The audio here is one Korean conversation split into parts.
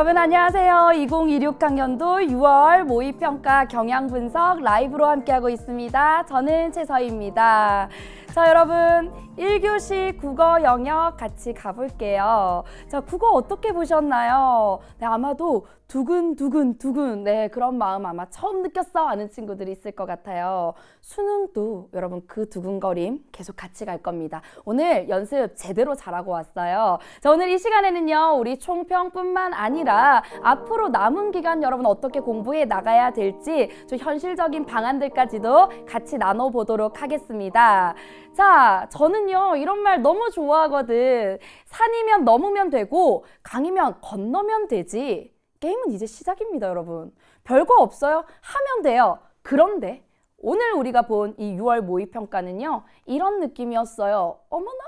여러분 안녕하세요. 2026학년도 6월 모의평가 경향분석 라이브로 함께하고 있습니다. 저는 최서희입니다. 자, 여러분 1교시 국어 영역 같이 가볼게요. 자, 국어 어떻게 보셨나요? 네, 아마도 두근두근 네, 그런 마음 아마 처음 느꼈어 하는 친구들이 있을 것 같아요. 수능도 여러분 그 두근거림 계속 같이 갈 겁니다. 오늘 연습 제대로 잘하고 왔어요. 자, 오늘 이 시간에는요, 우리 총평뿐만 아니라 앞으로 남은 기간 여러분 어떻게 공부해 나가야 될지 좀 현실적인 방안들까지도 같이 나눠보도록 하겠습니다. 자, 저는요 이런 말 너무 좋아하거든. 산이면 넘으면 되고 강이면 건너면 되지. 게임은 이제 시작입니다, 여러분. 별거 없어요. 하면 돼요. 그런데 오늘 우리가 본 이 6월 모의평가는요, 이런 느낌이었어요. 어머나?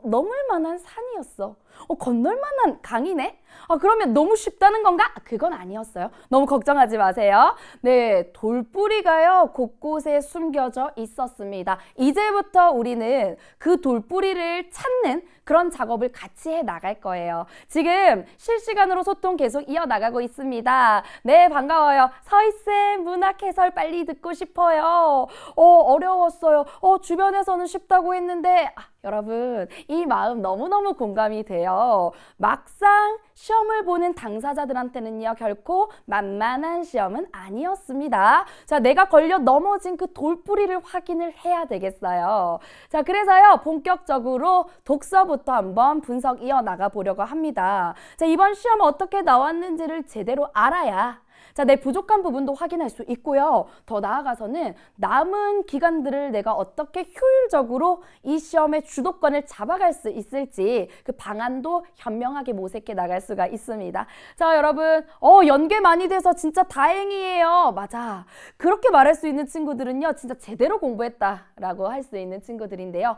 넘을 만한 산이었어. 건널 만한 강이네? 그러면 너무 쉽다는 건가? 그건 아니었어요. 너무 걱정하지 마세요. 네, 돌뿌리가요, 곳곳에 숨겨져 있었습니다. 이제부터 우리는 그 돌뿌리를 찾는 그런 작업을 같이 해 나갈 거예요. 지금 실시간으로 소통 계속 이어나가고 있습니다. 네, 반가워요. 서희쌤, 문학 해설 빨리 듣고 싶어요. 어려웠어요. 주변에서는 쉽다고 했는데, 여러분, 이 마음 너무너무 공감이 돼요. 막상 시험을 보는 당사자들한테는요, 결코 만만한 시험은 아니었습니다. 자, 내가 걸려 넘어진 그 돌뿌리를 확인을 해야 되겠어요. 자, 그래서요, 본격적으로 독서부터 한번 분석 이어나가 보려고 합니다. 자, 이번 시험 어떻게 나왔는지를 제대로 알아야 자, 내 부족한 부분도 확인할 수 있고요. 더 나아가서는 남은 기간들을 내가 어떻게 효율적으로 이 시험의 주도권을 잡아갈 수 있을지 그 방안도 현명하게 모색해 나갈 수가 있습니다. 자, 여러분, 연계 많이 돼서 진짜 다행이에요. 맞아. 그렇게 말할 수 있는 친구들은요, 진짜 제대로 공부했다라고 할 수 있는 친구들인데요.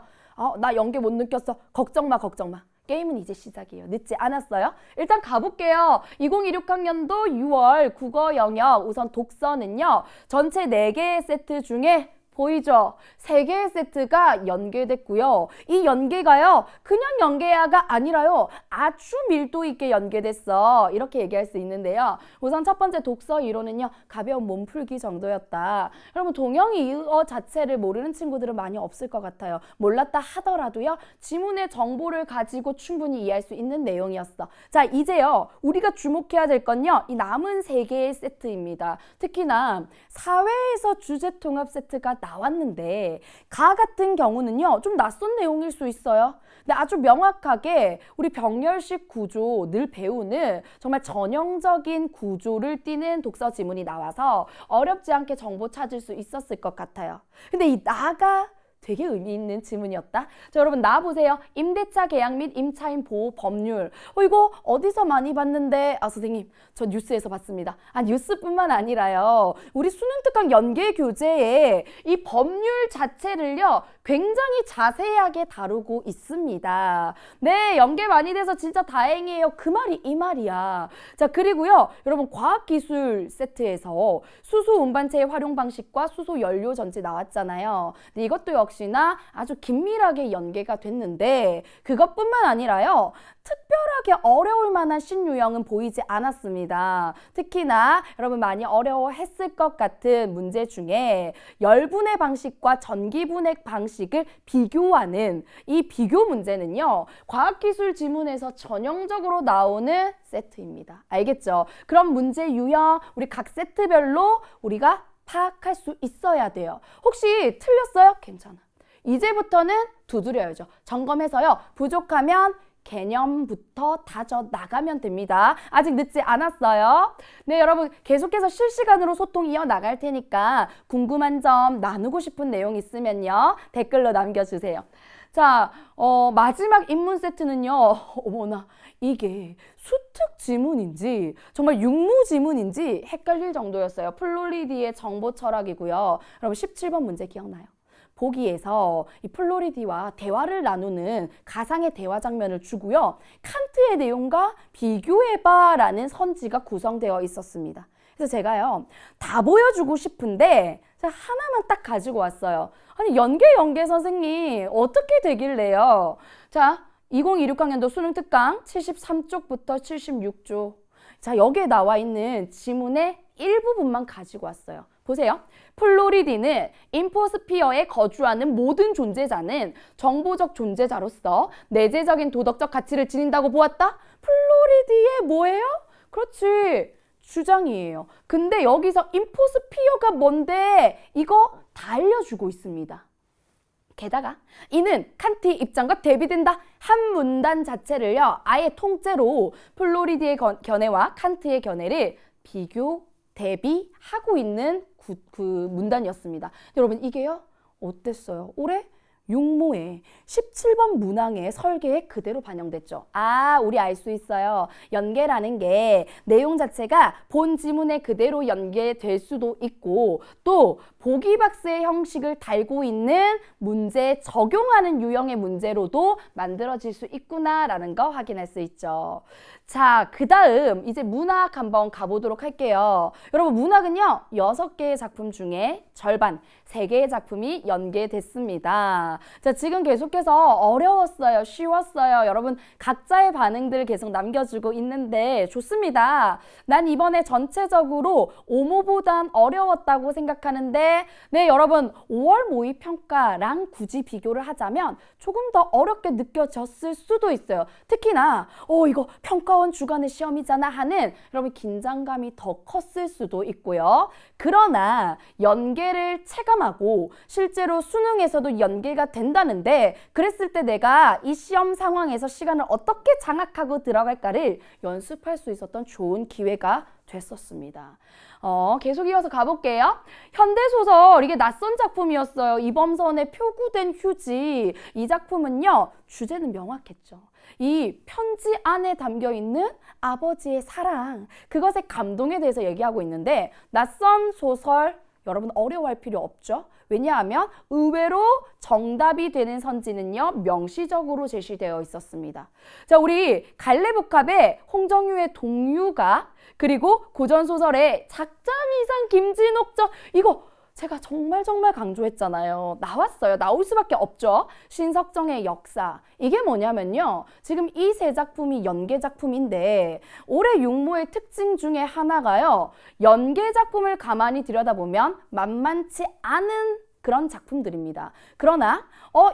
나 연계 못 느꼈어. 걱정 마. 게임은 이제 시작이에요. 늦지 않았어요. 일단 가볼게요. 2026학년도 6월 국어 영역 우선 독서는요, 전체 4개의 세트 중에 보이죠? 3개의 세트가 연계됐고요. 이 연계가요, 그냥 연계야가 아니라요, 아주 밀도 있게 연계됐어. 이렇게 얘기할 수 있는데요. 우선 첫 번째 독서 이론은요, 가벼운 몸풀기 정도였다. 여러분, 동영이어 자체를 모르는 친구들은 많이 없을 것 같아요. 몰랐다 하더라도요, 지문의 정보를 가지고 충분히 이해할 수 있는 내용이었어. 자, 이제요, 우리가 주목해야 될 건요, 이 남은 3개의 세트입니다. 특히나 사회에서 주제통합 세트가 나왔는데 가 같은 경우는요, 좀 낯선 내용일 수 있어요. 근데 아주 명확하게 우리 병렬식 구조 늘 배우는 정말 전형적인 구조를 띠는 독서 지문이 나와서 어렵지 않게 정보 찾을 수 있었을 것 같아요. 근데 이 나가 되게 의미 있는 지문이었다. 자, 여러분 나 보세요. 임대차 계약 및 임차인 보호 법률. 이거 어디서 많이 봤는데? 선생님, 저 뉴스에서 봤습니다. 뉴스뿐만 아니라요, 우리 수능 특강 연계 교재에 이 법률 자체를요, 굉장히 자세하게 다루고 있습니다. 네, 연계 많이 돼서 진짜 다행이에요. 그 말이 이 말이야. 자, 그리고요, 여러분 과학기술 세트에서 수소 운반체의 활용 방식과 수소 연료 전지 나왔잖아요. 근데 이것도 역시나 아주 긴밀하게 연계가 됐는데 그것뿐만 아니라요, 특별하게 어려울 만한 신유형은 보이지 않았습니다. 특히나 여러분 많이 어려워했을 것 같은 문제 중에 열분해 방식과 전기분해 방식을 비교하는 이 비교 문제는요, 과학기술 지문에서 전형적으로 나오는 세트입니다. 알겠죠? 그런 문제 유형 우리 각 세트별로 우리가 파악할 수 있어야 돼요. 혹시 틀렸어요? 괜찮아. 이제부터는 두드려야죠. 점검해서요, 부족하면 개념부터 다져 나가면 됩니다. 아직 늦지 않았어요. 네, 여러분 계속해서 실시간으로 소통 이어나갈 테니까 궁금한 점, 나누고 싶은 내용 있으면요, 댓글로 남겨주세요. 자, 마지막 인문 세트는요, 어머나, 이게 수특 지문인지 정말 육무 지문인지 헷갈릴 정도였어요. 플로리디의 정보 철학이고요. 여러분 17번 문제 기억나요? 보기에서 이 플로리디와 대화를 나누는 가상의 대화 장면을 주고요, 칸트의 내용과 비교해봐라는 선지가 구성되어 있었습니다. 그래서 제가요, 다 보여주고 싶은데 하나만 딱 가지고 왔어요. 연계 선생님 어떻게 되길래요? 자, 2026학년도 수능 특강 73쪽부터 76쪽. 자, 여기에 나와 있는 지문의 일부분만 가지고 왔어요. 보세요. 플로리디는 인포스피어에 거주하는 모든 존재자는 정보적 존재자로서 내재적인 도덕적 가치를 지닌다고 보았다? 플로리디의 뭐예요? 그렇지. 주장이에요. 근데 여기서 인포스피어가 뭔데? 이거 다 알려주고 있습니다. 게다가 이는 칸트의 입장과 대비된다. 한 문단 자체를요. 아예 통째로 플로리디의 견해와 칸트의 견해를 비교, 대비하고 있는 그 문단이었습니다. 여러분 이게요. 어땠어요? 올해 육모의 17번 문항의 설계에 그대로 반영됐죠. 아, 우리 알 수 있어요. 연계라는 게 내용 자체가 본 지문에 그대로 연계될 수도 있고 또 보기박스의 형식을 달고 있는 문제에 적용하는 유형의 문제로도 만들어질 수 있구나라는 거 확인할 수 있죠. 자, 그 다음 이제 문학 한번 가보도록 할게요. 여러분 문학은요. 6개의 작품 중에 절반, 3개의 작품이 연계됐습니다. 자, 지금 계속해서 어려웠어요. 쉬웠어요. 여러분 각자의 반응들 계속 남겨주고 있는데 좋습니다. 난 이번에 전체적으로 오모보단 어려웠다고 생각하는데 네, 여러분 5월 모의평가랑 굳이 비교를 하자면 조금 더 어렵게 느껴졌을 수도 있어요. 특히나 이거 평가원 주간의 시험이잖아 하는 여러분 긴장감이 더 컸을 수도 있고요. 그러나 연계를 체감하고 실제로 수능에서도 연계가 된다는데 그랬을 때 내가 이 시험 상황에서 시간을 어떻게 장악하고 들어갈까를 연습할 수 있었던 좋은 기회가 됐었습니다. 계속 이어서 가볼게요. 현대소설, 이게 낯선 작품이었어요. 이범선의 표구된 휴지. 이 작품은요, 주제는 명확했죠. 이 편지 안에 담겨있는 아버지의 사랑, 그것의 감동에 대해서 얘기하고 있는데 낯선 소설, 여러분 어려워할 필요 없죠. 왜냐하면 의외로 정답이 되는 선지는요. 명시적으로 제시되어 있었습니다. 자, 우리 갈래복합의 홍정유의 동유가 그리고 고전소설의 작자미상 김진옥전 이거 제가 정말 강조했잖아요. 나왔어요. 나올 수밖에 없죠. 신석정의 역사. 이게 뭐냐면요. 지금 이 세 작품이 연계 작품인데 올해 육모의 특징 중에 하나가요. 연계 작품을 가만히 들여다보면 만만치 않은 그런 작품들입니다. 그러나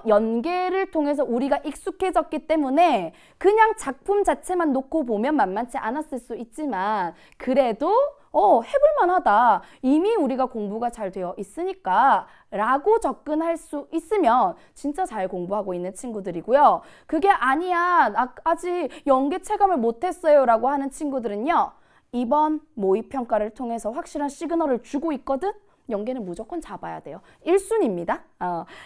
연계를 통해서 우리가 익숙해졌기 때문에 그냥 작품 자체만 놓고 보면 만만치 않았을 수 있지만 그래도 해볼만 하다. 이미 우리가 공부가 잘 되어 있으니까 라고 접근할 수 있으면 진짜 잘 공부하고 있는 친구들이고요. 그게 아니야. 아직 연계 체감을 못했어요 라고 하는 친구들은요. 이번 모의평가를 통해서 확실한 시그널을 주고 있거든? 연계는 무조건 잡아야 돼요. 1순위입니다.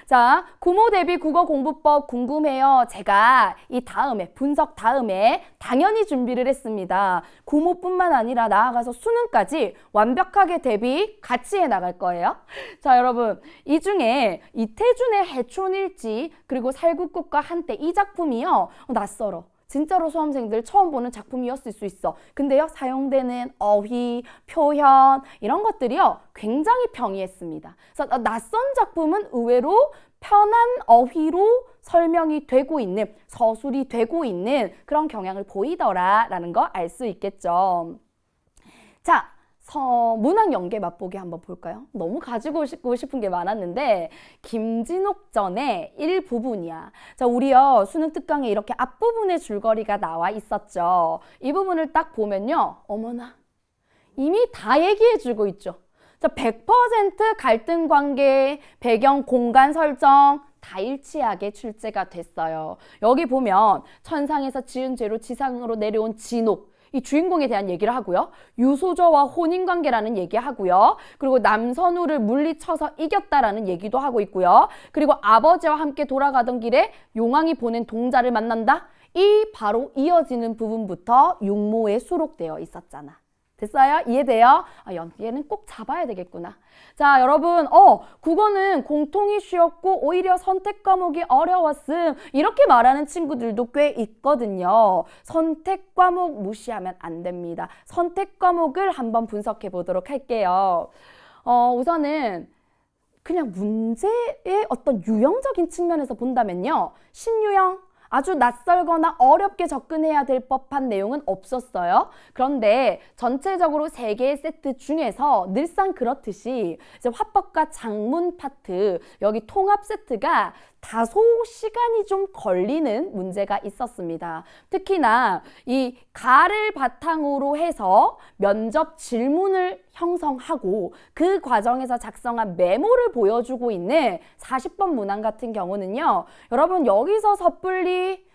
자, 구모 대비 국어 공부법 궁금해요. 제가 이 다음에 분석 다음에 당연히 준비를 했습니다. 구모뿐만 아니라 나아가서 수능까지 완벽하게 대비 같이 해나갈 거예요. 자, 여러분 이 중에 이태준의 해촌일지 그리고 살구꽃과 한때 이 작품이요. 낯설어. 진짜로 수험생들 처음 보는 작품이었을 수 있어. 근데요, 사용되는 어휘, 표현 이런 것들이요. 굉장히 평이했습니다. 그래서 낯선 작품은 의외로 편한 어휘로 설명이 되고 있는, 서술이 되고 있는 그런 경향을 보이더라라는 거 알 수 있겠죠. 자, 문학 연계 맛보기 한번 볼까요? 너무 가지고 싶은 게 많았는데 김진옥전의 일부분이야. 자, 우리요 수능 특강에 이렇게 앞부분에 줄거리가 나와 있었죠. 이 부분을 딱 보면요. 어머나 이미 다 얘기해주고 있죠. 자, 100% 갈등 관계, 배경, 공간 설정 다 일치하게 출제가 됐어요. 여기 보면 천상에서 지은 죄로 지상으로 내려온 진옥 이 주인공에 대한 얘기를 하고요. 유소저와 혼인관계라는 얘기하고요. 그리고 남선우를 물리쳐서 이겼다라는 얘기도 하고 있고요. 그리고 아버지와 함께 돌아가던 길에 용왕이 보낸 동자를 만난다. 이 바로 이어지는 부분부터 육모에 수록되어 있었잖아. 됐어요? 이해돼요? 얘는 꼭 잡아야 되겠구나. 자, 여러분, 국어는 공통이 쉬웠고 오히려 선택 과목이 어려웠음. 이렇게 말하는 친구들도 꽤 있거든요. 선택 과목 무시하면 안 됩니다. 선택 과목을 한번 분석해 보도록 할게요. 우선은 그냥 문제의 어떤 유형적인 측면에서 본다면요. 신유형, 아주 낯설거나 어렵게 접근해야 될 법한 내용은 없었어요. 그런데 전체적으로 세 개의 세트 중에서 늘상 그렇듯이 이제 화법과 작문 파트, 여기 통합 세트가 다소 시간이 좀 걸리는 문제가 있었습니다. 특히나 이 가를 바탕으로 해서 면접 질문을 형성하고 그 과정에서 작성한 메모를 보여주고 있는 40번 문항 같은 경우는요. 여러분 여기서 섣불리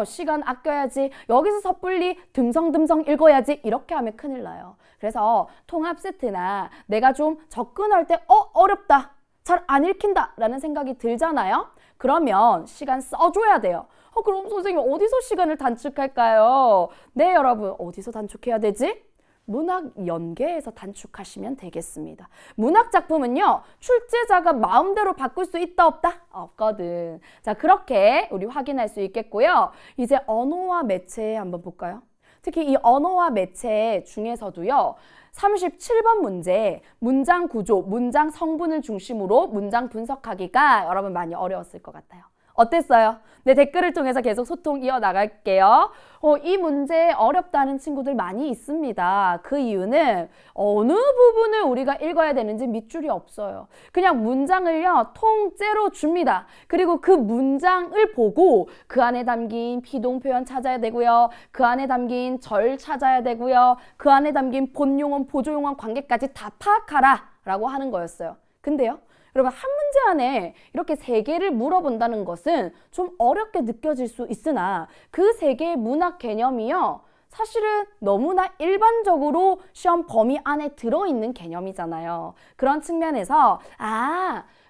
시간 아껴야지, 여기서 섣불리 듬성듬성 읽어야지 이렇게 하면 큰일 나요. 그래서 통합 세트나 내가 좀 접근할 때 어렵다, 잘 안 읽힌다 라는 생각이 들잖아요. 그러면 시간 써줘야 돼요. 그럼 선생님 어디서 시간을 단축할까요? 네, 여러분 어디서 단축해야 되지? 문학 연계에서 단축하시면 되겠습니다. 문학 작품은요, 출제자가 마음대로 바꿀 수 있다 없다? 없거든. 자, 그렇게 우리 확인할 수 있겠고요. 이제 언어와 매체 한번 볼까요? 특히 이 언어와 매체 중에서도요, 37번 문제, 문장 구조, 문장 성분을 중심으로 문장 분석하기가 여러분 많이 어려웠을 것 같아요. 어땠어요? 네, 댓글을 통해서 계속 소통 이어나갈게요. 이 문제 어렵다는 친구들 많이 있습니다. 그 이유는 어느 부분을 우리가 읽어야 되는지 밑줄이 없어요. 그냥 문장을요, 통째로 줍니다. 그리고 그 문장을 보고 그 안에 담긴 비동 표현 찾아야 되고요. 그 안에 담긴 절 찾아야 되고요. 그 안에 담긴 본용언, 보조용언 관계까지 다 파악하라 라고 하는 거였어요. 근데요, 여러분 한 문제 안에 이렇게 세 개를 물어본다는 것은 좀 어렵게 느껴질 수 있으나 그 세 개의 문학 개념이요, 사실은 너무나 일반적으로 시험 범위 안에 들어있는 개념이잖아요. 그런 측면에서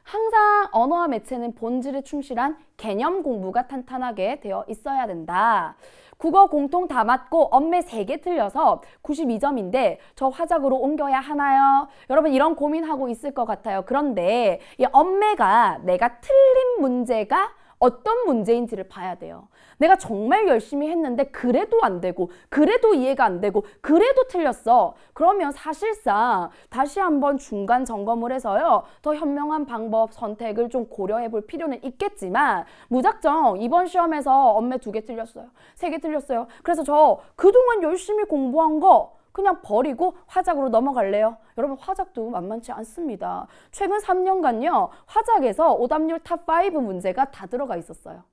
항상 언어와 매체는 본질에 충실한 개념 공부가 탄탄하게 되어 있어야 된다. 국어 공통 다 맞고 언매 3개 틀려서 92점인데 저 화작으로 옮겨야 하나요? 여러분 이런 고민하고 있을 것 같아요. 그런데 이 언매가 내가 틀린 문제가 어떤 문제인지를 봐야 돼요. 내가 정말 열심히 했는데 그래도 안 되고, 그래도 이해가 안 되고, 그래도 틀렸어. 그러면 사실상 다시 한번 중간 점검을 해서요, 더 현명한 방법 선택을 좀 고려해 볼 필요는 있겠지만, 무작정 이번 시험에서 언매 2개 틀렸어요, 3개 틀렸어요, 그래서 저 그동안 열심히 공부한 거 그냥 버리고 화작으로 넘어갈래요? 여러분 화작도 만만치 않습니다. 최근 3년간요, 화작에서 오답률 탑5 문제가 다 들어가 있었어요.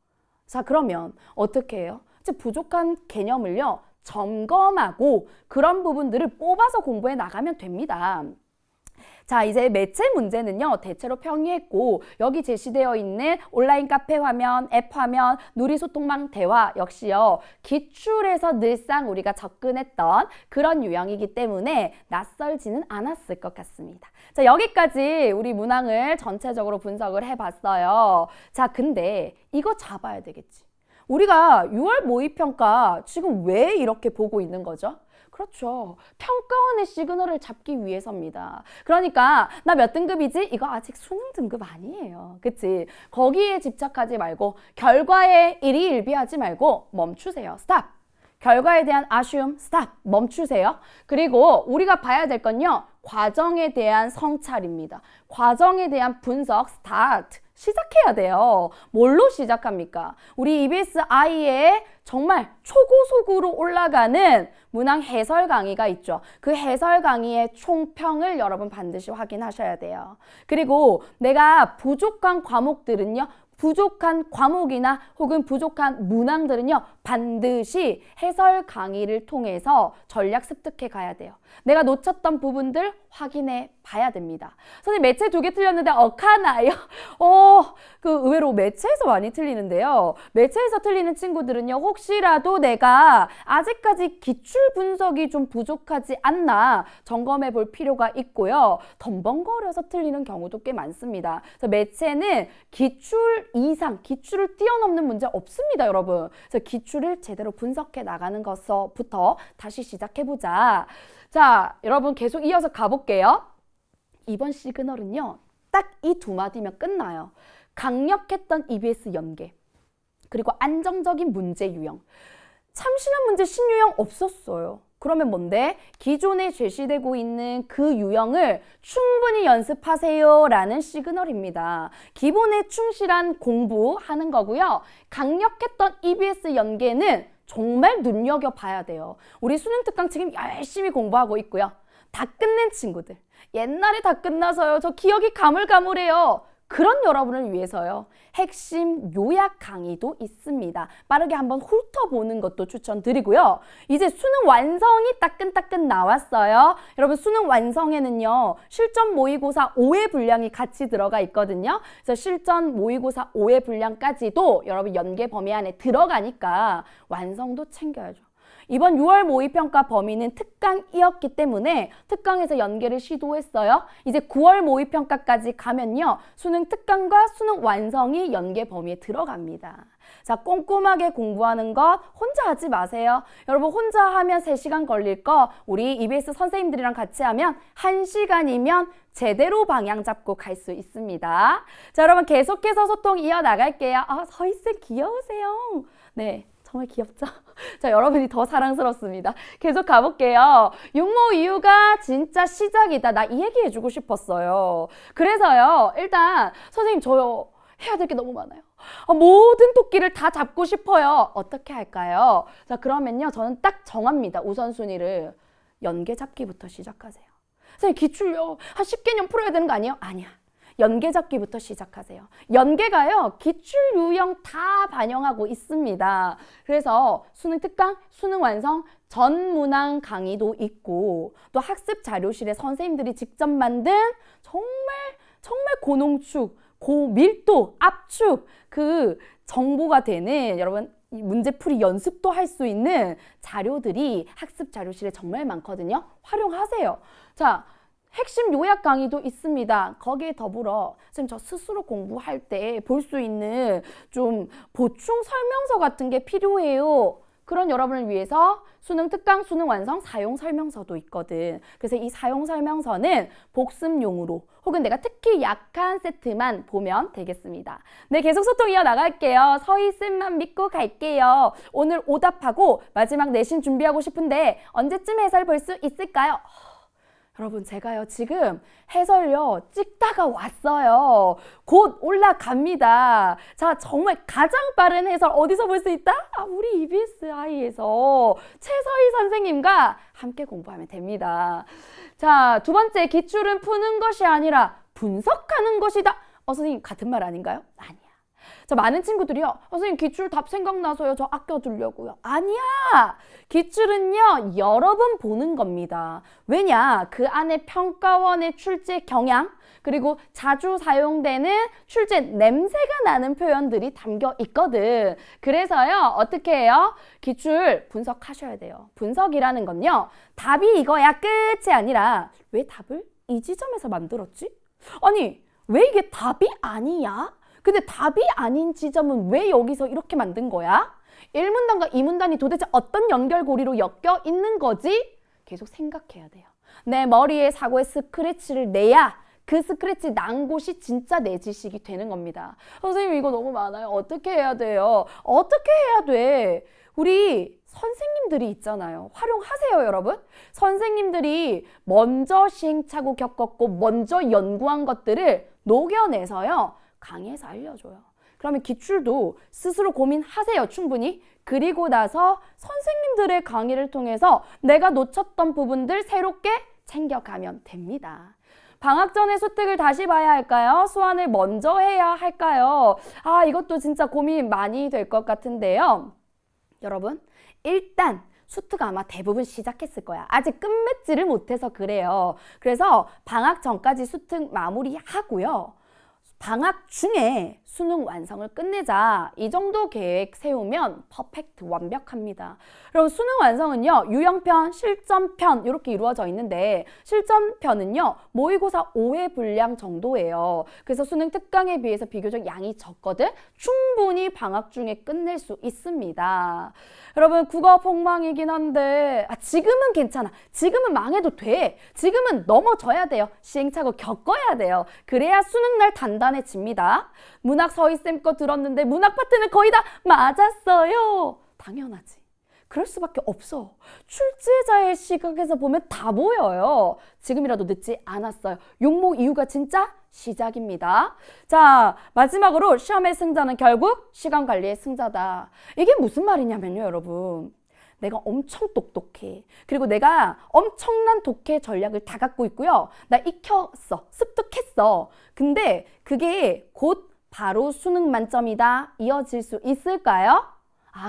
자, 그러면 어떻게 해요? 이제 부족한 개념을요, 점검하고 그런 부분들을 뽑아서 공부해 나가면 됩니다. 자, 이제 매체 문제는요, 대체로 평이했고 여기 제시되어 있는 온라인 카페 화면, 앱 화면, 누리소통망 대화 역시요, 기출에서 늘상 우리가 접근했던 그런 유형이기 때문에 낯설지는 않았을 것 같습니다. 자, 여기까지 우리 문항을 전체적으로 분석을 해봤어요. 자, 근데 이거 잡아야 되겠지. 우리가 6월 모의평가 지금 왜 이렇게 보고 있는 거죠? 그렇죠. 평가원의 시그널을 잡기 위해서입니다. 그러니까 나 몇 등급이지? 이거 아직 수능 등급 아니에요. 그치? 거기에 집착하지 말고 결과에 일희일비하지 말고 멈추세요. 스탑. 결과에 대한 아쉬움, 스탑. 멈추세요. 그리고 우리가 봐야 될 건요, 과정에 대한 성찰입니다. 과정에 대한 분석, 스타트. 시작해야 돼요. 뭘로 시작합니까? 우리 EBS-I에 정말 초고속으로 올라가는 문항 해설 강의가 있죠. 그 해설 강의의 총평을 여러분 반드시 확인하셔야 돼요. 그리고 내가 부족한 과목들은요, 부족한 과목이나 혹은 부족한 문항들은요, 반드시 해설 강의를 통해서 전략 습득해 가야 돼요. 내가 놓쳤던 부분들 확인해 봐야 됩니다. 선생님 매체 2개 틀렸는데 억하나요? 그 의외로 매체에서 많이 틀리는데요. 매체에서 틀리는 친구들은요, 혹시라도 내가 아직까지 기출 분석이 좀 부족하지 않나 점검해 볼 필요가 있고요. 덤벙거려서 틀리는 경우도 꽤 많습니다. 그래서 매체는 기출 이상, 기출을 뛰어넘는 문제 없습니다, 여러분. 그래서 기출을 제대로 분석해 나가는 것부터 다시 시작해보자. 자, 여러분 계속 이어서 가볼게요. 이번 시그널은요, 딱 이 2마디면 끝나요. 강력했던 EBS 연계, 그리고 안정적인 문제 유형. 참신한 문제 신유형 없었어요. 그러면 뭔데? 기존에 제시되고 있는 그 유형을 충분히 연습하세요 라는 시그널입니다. 기본에 충실한 공부하는 거고요. 강력했던 EBS 연계는 정말 눈여겨봐야 돼요. 우리 수능 특강 지금 열심히 공부하고 있고요. 다 끝낸 친구들, 옛날에 다 끝나서요. 저 기억이 가물가물해요. 그런 여러분을 위해서요. 핵심 요약 강의도 있습니다. 빠르게 한번 훑어보는 것도 추천드리고요. 이제 수능 완성이 따끈따끈 나왔어요. 여러분 수능 완성에는요. 실전 모의고사 5회 분량이 같이 들어가 있거든요. 그래서 실전 모의고사 5회 분량까지도 여러분 연계 범위 안에 들어가니까 완성도 챙겨야죠. 이번 6월 모의평가 범위는 특강이었기 때문에 특강에서 연계를 시도했어요. 이제 9월 모의평가까지 가면요. 수능 특강과 수능 완성이 연계 범위에 들어갑니다. 자, 꼼꼼하게 공부하는 거 혼자 하지 마세요. 여러분 혼자 하면 3시간 걸릴 거 우리 EBS 선생님들이랑 같이 하면 1시간이면 제대로 방향 잡고 갈 수 있습니다. 자, 여러분 계속해서 소통 이어나갈게요. 아, 서희쌤 귀여우세요. 네. 정말 귀엽죠? 자, 여러분이 더 사랑스럽습니다. 계속 가볼게요. 육모 이유가 진짜 시작이다. 나 이 얘기 해주고 싶었어요. 그래서요. 일단 선생님 저요. 해야 될 게 너무 많아요. 모든 토끼를 다 잡고 싶어요. 어떻게 할까요? 자, 그러면요. 저는 딱 정합니다. 우선순위를. 연계 잡기부터 시작하세요. 선생님 기출요. 한 10개년 풀어야 되는 거 아니에요? 아니야. 연계 잡기부터 시작하세요. 연계가요. 기출 유형 다 반영하고 있습니다. 그래서 수능 특강, 수능 완성, 전문항 강의도 있고 또 학습 자료실에 선생님들이 직접 만든 정말 고농축, 고밀도, 압축 그 정보가 되는 여러분 문제풀이 연습도 할 수 있는 자료들이 학습 자료실에 정말 많거든요. 활용하세요. 자, 핵심 요약 강의도 있습니다. 거기에 더불어 선생님 저 스스로 공부할 때 볼 수 있는 좀 보충 설명서 같은 게 필요해요. 그런 여러분을 위해서 수능 특강, 수능 완성 사용 설명서도 있거든. 그래서 이 사용 설명서는 복습용으로 혹은 내가 특히 약한 세트만 보면 되겠습니다. 네, 계속 소통 이어나갈게요. 서희쌤만 믿고 갈게요. 오늘 오답하고 마지막 내신 준비하고 싶은데 언제쯤 해설 볼 수 있을까요? 여러분 제가요 지금 해설요 찍다가 왔어요. 곧 올라갑니다. 자, 정말 가장 빠른 해설 어디서 볼 수 있다? 우리 EBSI에서 최서희 선생님과 함께 공부하면 됩니다. 자, 두 번째, 기출은 푸는 것이 아니라 분석하는 것이다. 선생님 같은 말 아닌가요? 아니야. 자, 많은 친구들이요. 선생님 기출 답 생각나서요. 저 아껴두려고요. 아니야. 기출은요. 여러 번 보는 겁니다. 왜냐? 그 안에 평가원의 출제 경향 그리고 자주 사용되는 출제 냄새가 나는 표현들이 담겨 있거든. 그래서요. 어떻게 해요? 기출 분석하셔야 돼요. 분석이라는 건요. 답이 이거야 끝이 아니라 왜 답을 이 지점에서 만들었지? 아니 왜 이게 답이 아니야? 근데 답이 아닌 지점은 왜 여기서 이렇게 만든 거야? 1문단과 2문단이 도대체 어떤 연결고리로 엮여 있는 거지? 계속 생각해야 돼요. 내 머리에 사고의 스크래치를 내야 그 스크래치 난 곳이 진짜 내 지식이 되는 겁니다. 선생님 이거 너무 많아요. 어떻게 해야 돼요? 어떻게 해야 돼? 우리 선생님들이 있잖아요. 활용하세요, 여러분. 선생님들이 먼저 시행착오 겪었고 먼저 연구한 것들을 녹여내서요. 강의에서 알려줘요. 그러면 기출도 스스로 고민하세요. 충분히. 그리고 나서 선생님들의 강의를 통해서 내가 놓쳤던 부분들 새롭게 챙겨가면 됩니다. 방학 전에 수특을 다시 봐야 할까요? 수완을 먼저 해야 할까요? 이것도 진짜 고민 많이 될 것 같은데요. 여러분, 일단 수특 아마 대부분 시작했을 거야. 아직 끝맺지를 못해서 그래요. 그래서 방학 전까지 수특 마무리하고요. 방학 중에 수능 완성을 끝내자. 이 정도 계획 세우면 퍼펙트 완벽합니다. 그럼 수능 완성은요. 유형편, 실전편 이렇게 이루어져 있는데 실전편은요. 모의고사 5회 분량 정도예요. 그래서 수능 특강에 비해서 비교적 양이 적거든. 충분히 방학 중에 끝낼 수 있습니다. 여러분 국어 폭망이긴 한데 지금은 괜찮아. 지금은 망해도 돼. 지금은 넘어져야 돼요. 시행착오 겪어야 돼요. 그래야 수능날 단단해집니다. 문학 서희쌤 거 들었는데 문학 파트는 거의 다 맞았어요. 당연하지. 그럴 수밖에 없어. 출제자의 시각에서 보면 다 보여요. 지금이라도 늦지 않았어요. 욕먹 이유가 진짜 시작입니다. 자, 마지막으로 시험의 승자는 결국 시간 관리의 승자다. 이게 무슨 말이냐면요, 여러분. 내가 엄청 똑똑해. 그리고 내가 엄청난 독해 전략을 다 갖고 있고요. 나 익혔어. 습득했어. 근데 그게 곧 바로 수능 만점이다. 이어질 수 있을까요?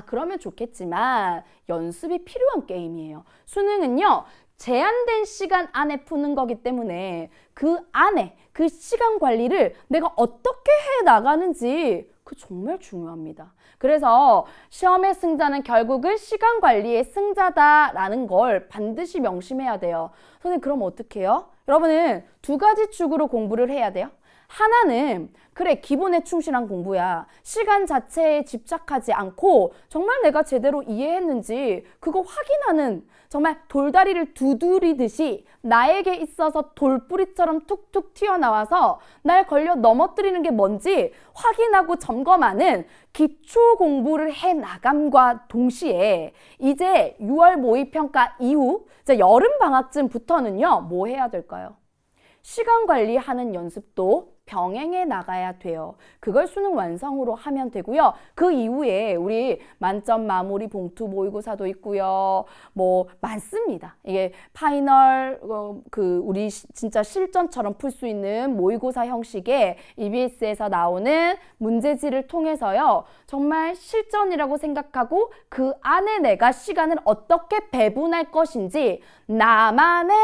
그러면 좋겠지만 연습이 필요한 게임이에요. 수능은요, 제한된 시간 안에 푸는 거기 때문에 그 안에 그 시간 관리를 내가 어떻게 해 나가는지 그 정말 중요합니다. 그래서 시험의 승자는 결국은 시간 관리의 승자다라는 걸 반드시 명심해야 돼요. 선생님, 그럼 어떻게 해요? 여러분은 두 가지 축으로 공부를 해야 돼요. 하나는 그래, 기본에 충실한 공부야. 시간 자체에 집착하지 않고 정말 내가 제대로 이해했는지 그거 확인하는, 정말 돌다리를 두드리듯이 나에게 있어서 돌뿌리처럼 툭툭 튀어나와서 날 걸려 넘어뜨리는 게 뭔지 확인하고 점검하는 기초 공부를 해 나감과 동시에 이제 6월 모의평가 이후 이제 여름방학쯤부터는요, 뭐 해야 될까요? 시간 관리하는 연습도 병행해 나가야 돼요. 그걸 수능 완성으로 하면 되고요. 그 이후에 우리 만점 마무리 봉투 모의고사도 있고요. 뭐 많습니다. 이게 파이널 우리 진짜 실전처럼 풀 수 있는 모의고사 형식의 EBS에서 나오는 문제지를 통해서요. 정말 실전이라고 생각하고 그 안에 내가 시간을 어떻게 배분할 것인지 나만의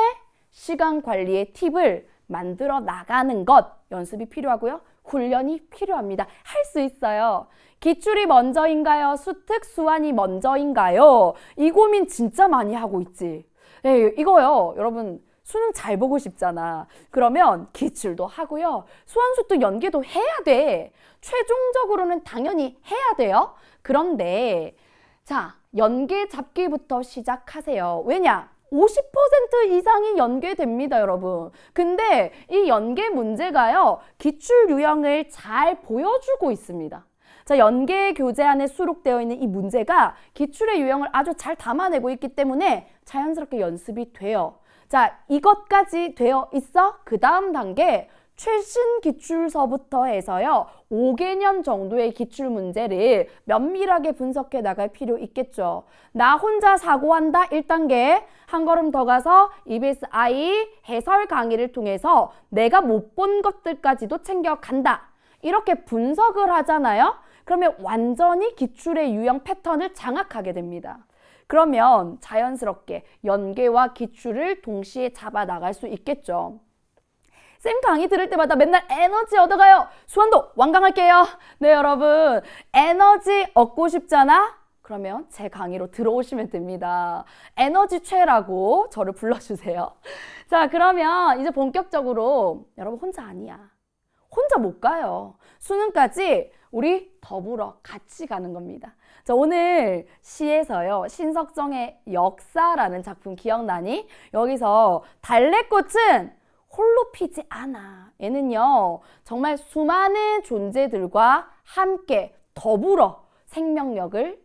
시간 관리의 팁을 만들어 나가는 것 연습이 필요하고요. 훈련이 필요합니다. 할 수 있어요. 기출이 먼저인가요? 수특, 수완이 먼저인가요? 이 고민 진짜 많이 하고 있지. 네, 이거요. 여러분 수능 잘 보고 싶잖아. 그러면 기출도 하고요. 수완, 수특, 연계도 해야 돼. 최종적으로는 당연히 해야 돼요. 그런데 자, 연계 잡기부터 시작하세요. 왜냐? 50% 이상이 연계됩니다, 여러분. 근데 이 연계 문제가요, 기출 유형을 잘 보여주고 있습니다. 자, 연계 교재안에 수록되어 있는 이 문제가 기출의 유형을 아주 잘 담아내고 있기 때문에 자연스럽게 연습이 돼요. 자, 이것까지 되어 있어? 그 다음 단계 최신 기출서부터 해서요, 5개년 정도의 기출 문제를 면밀하게 분석해 나갈 필요 있겠죠. 나 혼자 사고한다 1단계, 한 걸음 더 가서 EBS I 해설 강의를 통해서 내가 못 본 것들까지도 챙겨간다. 이렇게 분석을 하잖아요. 그러면 완전히 기출의 유형 패턴을 장악하게 됩니다. 그러면 자연스럽게 연계와 기출을 동시에 잡아 나갈 수 있겠죠. 쌤 강의 들을 때마다 맨날 에너지 얻어가요. 수완도 완강할게요. 네, 여러분. 에너지 얻고 싶잖아? 그러면 제 강의로 들어오시면 됩니다. 에너지 최라고 저를 불러주세요. 자, 그러면 이제 본격적으로 여러분 혼자 아니야. 혼자 못 가요. 수능까지 우리 더불어 같이 가는 겁니다. 자, 오늘 시에서요, 신석정의 역사라는 작품 기억나니? 여기서 달래꽃은 홀로 피지 않아. 얘는요, 정말 수많은 존재들과 함께 더불어 생명력을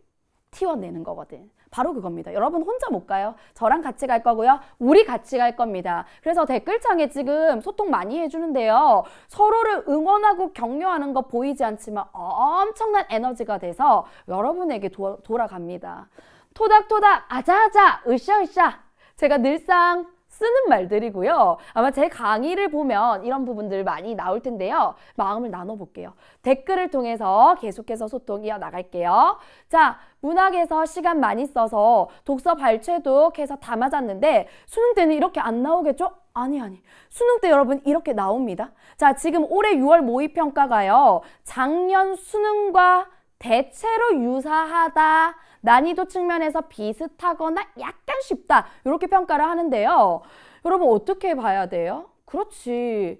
틔워내는 거거든. 바로 그겁니다. 여러분 혼자 못 가요. 저랑 같이 갈 거고요. 우리 같이 갈 겁니다. 그래서 댓글창에 지금 소통 많이 해주는데요. 서로를 응원하고 격려하는 거 보이지 않지만 엄청난 에너지가 돼서 여러분에게 돌아갑니다. 토닥토닥, 아자아자, 으쌰으쌰. 제가 늘상 쓰는 말들이고요. 아마 제 강의를 보면 이런 부분들 많이 나올 텐데요. 마음을 나눠볼게요. 댓글을 통해서 계속해서 소통 이어나갈게요. 자, 문학에서 시간 많이 써서 독서 발췌독 해서 다 맞았는데 수능 때는 이렇게 안 나오겠죠? 아니. 수능 때 여러분 이렇게 나옵니다. 자, 지금 올해 6월 모의평가가요. 작년 수능과 대체로 유사하다. 난이도 측면에서 비슷하거나 약간 쉽다. 이렇게 평가를 하는데요. 여러분 어떻게 봐야 돼요? 그렇지.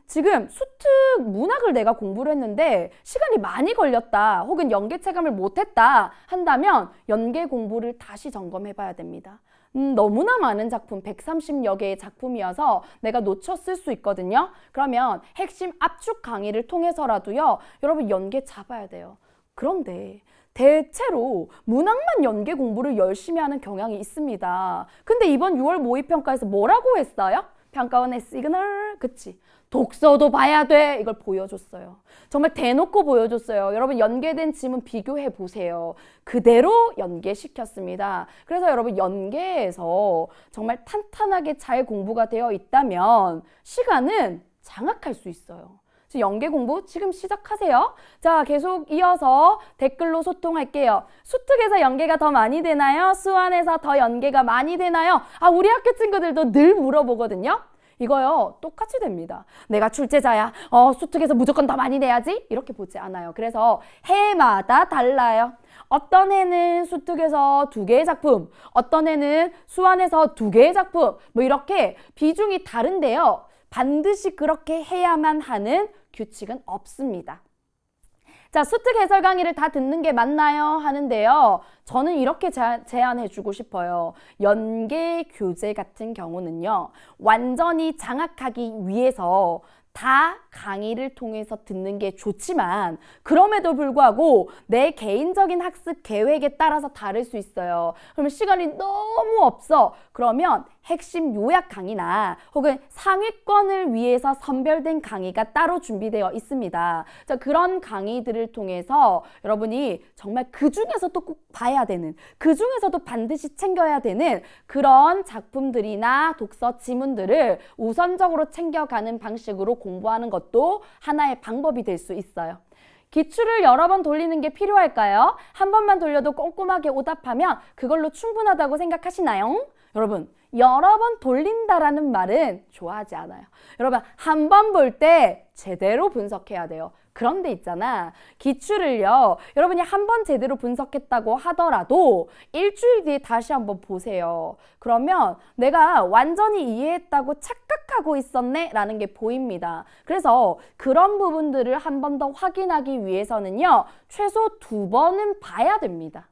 지금 수특 문학을 내가 공부를 했는데 시간이 많이 걸렸다. 혹은 연계 체감을 못했다 한다면 연계 공부를 다시 점검해 봐야 됩니다. 너무나 많은 작품, 130여 개의 작품이어서 내가 놓쳤을 수 있거든요. 그러면 핵심 압축 강의를 통해서라도요. 여러분 연계 잡아야 돼요. 그런데 대체로 문학만 연계 공부를 열심히 하는 경향이 있습니다. 근데 이번 6월 모의평가에서 뭐라고 했어요? 평가원의 시그널, 그치? 독서도 봐야 돼. 이걸 보여줬어요. 정말 대놓고 보여줬어요. 여러분 연계된 지문 비교해 보세요. 그대로 연계시켰습니다. 그래서 여러분 연계에서 정말 탄탄하게 잘 공부가 되어 있다면 시간은 장악할 수 있어요. 연계 공부 지금 시작하세요. 자, 계속 이어서 댓글로 소통할게요. 수특에서 연계가 더 많이 되나요? 수완에서 더 연계가 많이 되나요? 아, 우리 학교 친구들도 늘 물어보거든요. 이거요, 똑같이 됩니다. 내가 출제자야. 수특에서 무조건 더 많이 내야지? 이렇게 보지 않아요. 그래서 해마다 달라요. 어떤 해는 수특에서 2개의 작품, 어떤 해는 수완에서 2개의 작품, 뭐 이렇게 비중이 다른데요. 반드시 그렇게 해야만 하는 규칙은 없습니다. 자, 수특 해설 강의를 다 듣는 게 맞나요? 하는데요. 저는 이렇게 제안해 주고 싶어요. 연계 교재 같은 경우는요. 완전히 장악하기 위해서 다 강의를 통해서 듣는 게 좋지만 그럼에도 불구하고 내 개인적인 학습 계획에 따라서 다를 수 있어요. 그러면 시간이 너무 없어. 그러면 핵심 요약 강의나 혹은 상위권을 위해서 선별된 강의가 따로 준비되어 있습니다. 자, 그런 강의들을 통해서 여러분이 정말 그 중에서도 꼭 봐야 되는, 그 중에서도 반드시 챙겨야 되는 그런 작품들이나 독서 지문들을 우선적으로 챙겨가는 방식으로 공부하는 것도 하나의 방법이 될 수 있어요. 기출을 여러 번 돌리는 게 필요할까요? 한 번만 돌려도 꼼꼼하게 오답하면 그걸로 충분하다고 생각하시나요? 여러분, 여러 번 돌린다라는 말은 좋아하지 않아요. 여러분, 한 번 볼 때 제대로 분석해야 돼요. 그런데 있잖아, 기출을요, 여러분이 한 번 제대로 분석했다고 하더라도 일주일 뒤에 다시 한번 보세요. 그러면 내가 완전히 이해했다고 착각하고 있었네 라는 게 보입니다. 그래서 그런 부분들을 한 번 더 확인하기 위해서는요, 최소 2번은 봐야 됩니다.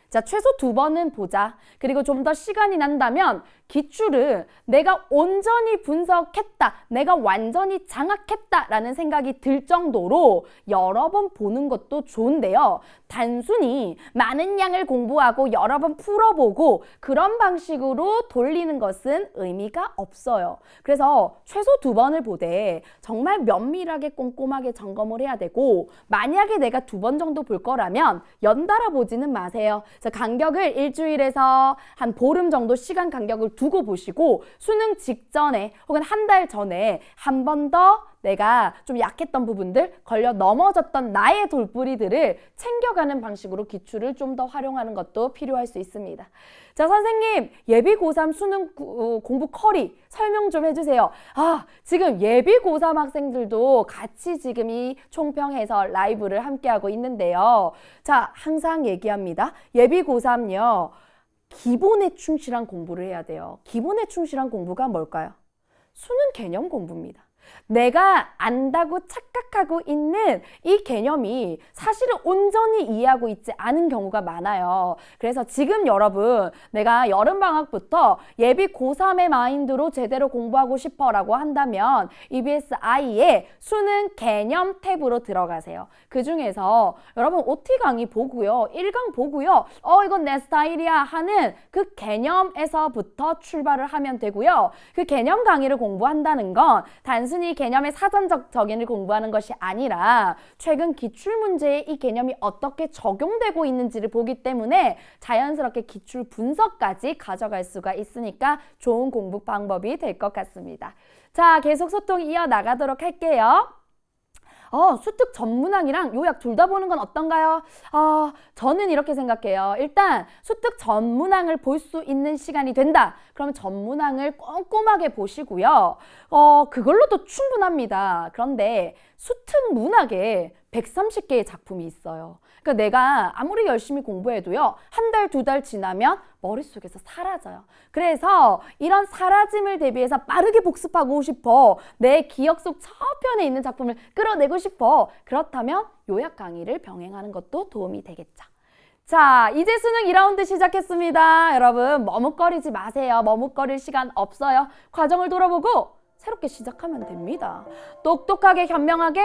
자, 최소 2번은 보자. 그리고 좀 더 시간이 난다면 기출을 내가 온전히 분석했다, 내가 완전히 장악했다라는 생각이 들 정도로 여러 번 보는 것도 좋은데요. 단순히 많은 양을 공부하고 여러 번 풀어보고 그런 방식으로 돌리는 것은 의미가 없어요. 그래서 최소 2번을 보되 정말 면밀하게 꼼꼼하게 점검을 해야 되고, 만약에 내가 2번 정도 볼 거라면 연달아 보지는 마세요. 자, 간격을 일주일에서 한 보름 정도 시간 간격을 두고 보시고 수능 직전에 혹은 한 달 전에 한 번 더 내가 좀 약했던 부분들, 걸려 넘어졌던 나의 돌부리들을 챙겨가는 방식으로 기출을 좀 더 활용하는 것도 필요할 수 있습니다. 자, 선생님, 예비 고3 수능 공부 커리 설명 좀 해주세요. 아, 지금 예비 고3 학생들도 같이 지금 이 총평 해설 라이브를 함께하고 있는데요. 자, 항상 얘기합니다. 예비 고3요. 기본에 충실한 공부를 해야 돼요. 기본에 충실한 공부가 뭘까요? 수능 개념 공부입니다. 내가 안다고 착각하고 있는 이 개념이 사실은 온전히 이해하고 있지 않은 경우가 많아요. 그래서 지금 여러분, 내가 여름방학부터 예비 고3의 마인드로 제대로 공부하고 싶어 라고 한다면 EBS-I의 수능 개념 탭으로 들어가세요. 그 중에서 여러분 OT 강의 보고요, 1강 보고요, 이건 내 스타일이야 하는 그 개념에서부터 출발을 하면 되고요. 그 개념 강의를 공부한다는 건 단순히 개념의 사전적 적인을 공부하는 것이 아니라 최근 기출문제에 이 개념이 어떻게 적용되고 있는지를 보기 때문에 자연스럽게 기출 분석까지 가져갈 수가 있으니까 좋은 공부 방법이 될 것 같습니다. 자, 계속 소통 이어나가도록 할게요. 수특 전문항이랑 요약 둘 다 보는 건 어떤가요? 저는 이렇게 생각해요. 일단 수특 전문항을 볼 수 있는 시간이 된다. 그러면 전문항을 꼼꼼하게 보시고요. 그걸로도 충분합니다. 그런데 수특 문학에 130개의 작품이 있어요. 그러니까 내가 아무리 열심히 공부해도요, 한 달, 2달 지나면 머릿속에서 사라져요. 그래서 이런 사라짐을 대비해서 빠르게 복습하고 싶어. 내 기억 속 저편에 있는 작품을 끌어내고 싶어. 그렇다면 요약 강의를 병행하는 것도 도움이 되겠죠. 자, 이제 수능 2라운드 시작했습니다. 여러분, 머뭇거리지 마세요. 머뭇거릴 시간 없어요. 과정을 돌아보고 새롭게 시작하면 됩니다. 똑똑하게, 현명하게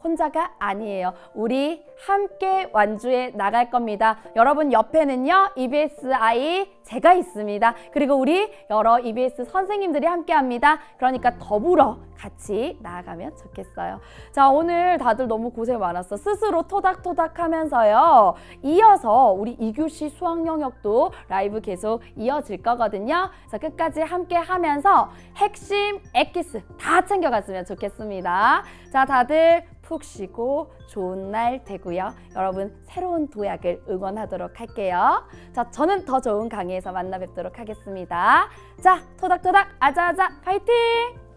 혼자가 아니에요. 우리 함께 완주해 나갈 겁니다. 여러분 옆에는요, EBS 아이 제가 있습니다. 그리고 우리 여러 EBS 선생님들이 함께 합니다. 그러니까 더불어 같이 나아가면 좋겠어요. 자, 오늘 다들 너무 고생 많았어. 스스로 토닥토닥 하면서요. 이어서 우리 2교시 수학 영역도 라이브 계속 이어질 거거든요. 자, 끝까지 함께 하면서 핵심 엑기스 다 챙겨갔으면 좋겠습니다. 자, 다들 푹 쉬고 좋은 날 되고요. 여러분 새로운 도약을 응원하도록 할게요. 자, 저는 더 좋은 강의에서 만나 뵙도록 하겠습니다. 자, 토닥토닥 아자아자 파이팅!